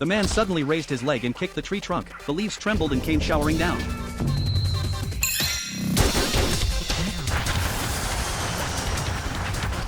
The man suddenly raised his leg and kicked the tree trunk. The leaves trembled and came showering down.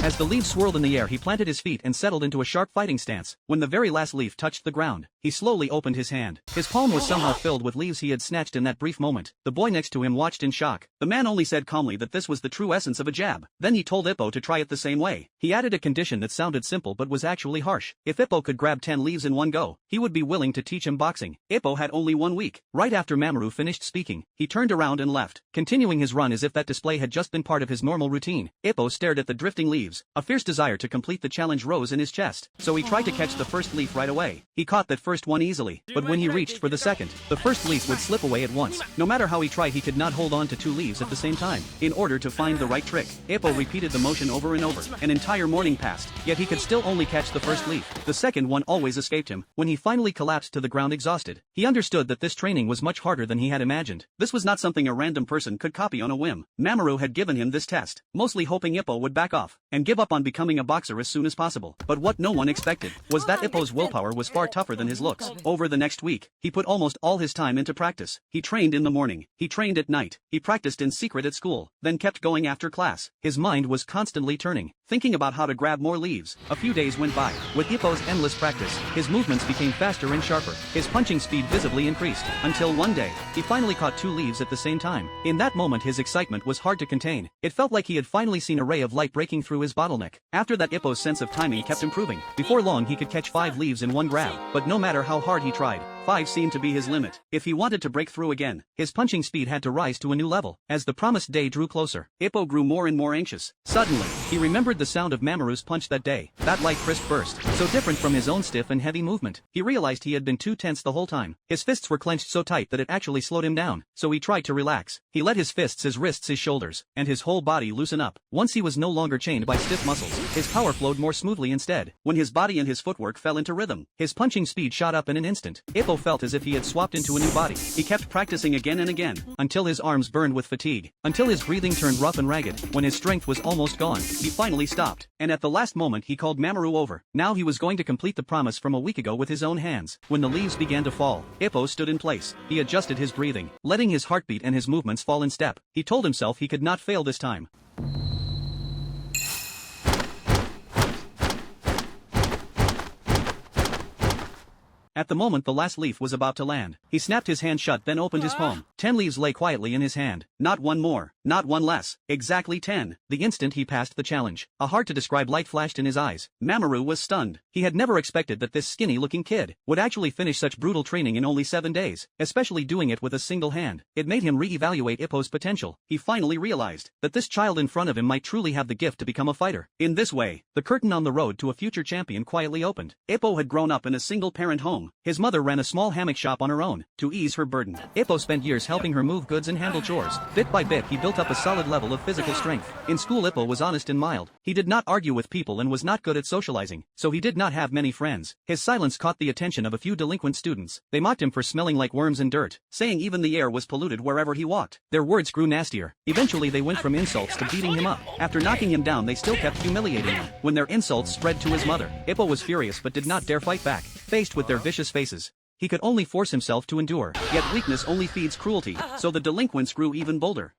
As the leaves swirled in the air, he planted his feet and settled into a sharp fighting stance. When the very last leaf touched the ground, he slowly opened his hand. His palm was somehow filled with leaves he had snatched in that brief moment. The boy next to him watched in shock. The man only said calmly that this was the true essence of a jab. Then he told Ippo to try it the same way. He added a condition that sounded simple but was actually harsh. If Ippo could grab 10 leaves in one go, he would be willing to teach him boxing. Ippo had only 1 week. Right after Mamoru finished speaking, he turned around and left, continuing his run as if that display had just been part of his normal routine. Ippo stared at the drifting leaves. A fierce desire to complete the challenge rose in his chest, so he tried to catch the first leaf right away. He caught that first one easily, but when he reached for the second, the first leaf would slip away at once. No matter how he tried, he could not hold on to 2 leaves at the same time. In order to find the right trick, Ippo repeated the motion over and over. An entire morning passed, yet he could still only catch the first leaf. The second one always escaped him. When he finally collapsed to the ground exhausted, he understood that this training was much harder than he had imagined. This was not something a random person could copy on a whim. Mamoru had given him this test, mostly hoping Ippo would back off and give up on becoming a boxer as soon as possible. But what no one expected was that Ippo's willpower was far tougher than his looks. Over the next week, he put almost all his time into practice. He trained in the morning, he trained at night, he practiced in secret at school, then kept going after class. His mind was constantly turning, thinking about how to grab more leaves. A few days went by. With Ippo's endless practice, his movements became faster and sharper. His punching speed visibly increased, until one day, he finally caught 2 leaves at the same time. In that moment his excitement was hard to contain. It felt like he had finally seen a ray of light breaking through his bottleneck. After that, Ippo's sense of timing kept improving. Before long he could catch 5 leaves in one grab, but no matter how hard he tried, 5 seemed to be his limit. If he wanted to break through again, his punching speed had to rise to a new level. As the promised day drew closer, Ippo grew more and more anxious. Suddenly, he remembered the sound of Mamoru's punch that day. That light crisp burst, so different from his own stiff and heavy movement. He realized he had been too tense the whole time. His fists were clenched so tight that it actually slowed him down, so he tried to relax. He let his fists, his wrists, his shoulders, and his whole body loosen up. Once he was no longer chained by stiff muscles, his power flowed more smoothly instead. When his body and his footwork fell into rhythm, his punching speed shot up in an instant. Ippo felt as if he had swapped into a new body. He kept practicing again and again, until his arms burned with fatigue, until his breathing turned rough and ragged. When his strength was almost gone, he finally stopped, and at the last moment he called Mamoru over. Now he was going to complete the promise from a week ago with his own hands. When the leaves began to fall, Ippo stood in place. He adjusted his breathing, letting his heartbeat and his movements fall in step. He told himself he could not fail this time. At the moment the last leaf was about to land, he snapped his hand shut, then opened his palm. 10 leaves lay quietly in his hand. Not one more, not one less, exactly 10. The instant he passed the challenge, a hard-to-describe light flashed in his eyes. Mamoru was stunned. He had never expected that this skinny-looking kid would actually finish such brutal training in only 7 days, especially doing it with a single hand. It made him re-evaluate Ippo's potential. He finally realized that this child in front of him might truly have the gift to become a fighter. In this way, the curtain on the road to a future champion quietly opened. Ippo had grown up in a single-parent home. His mother ran a small hammock shop on her own, to ease her burden. Ippo spent years helping her move goods and handle chores. Bit by bit he built up a solid level of physical strength. In school Ippo was honest and mild. He did not argue with people and was not good at socializing, so he did not have many friends. His silence caught the attention of a few delinquent students. They mocked him for smelling like worms and dirt, saying even the air was polluted wherever he walked. Their words grew nastier. Eventually they went from insults to beating him up. After knocking him down they still kept humiliating him. When their insults spread to his mother, Ippo was furious but did not dare fight back. Faced with their vicious faces, he could only force himself to endure. Yet weakness only feeds cruelty, so the delinquents grew even bolder.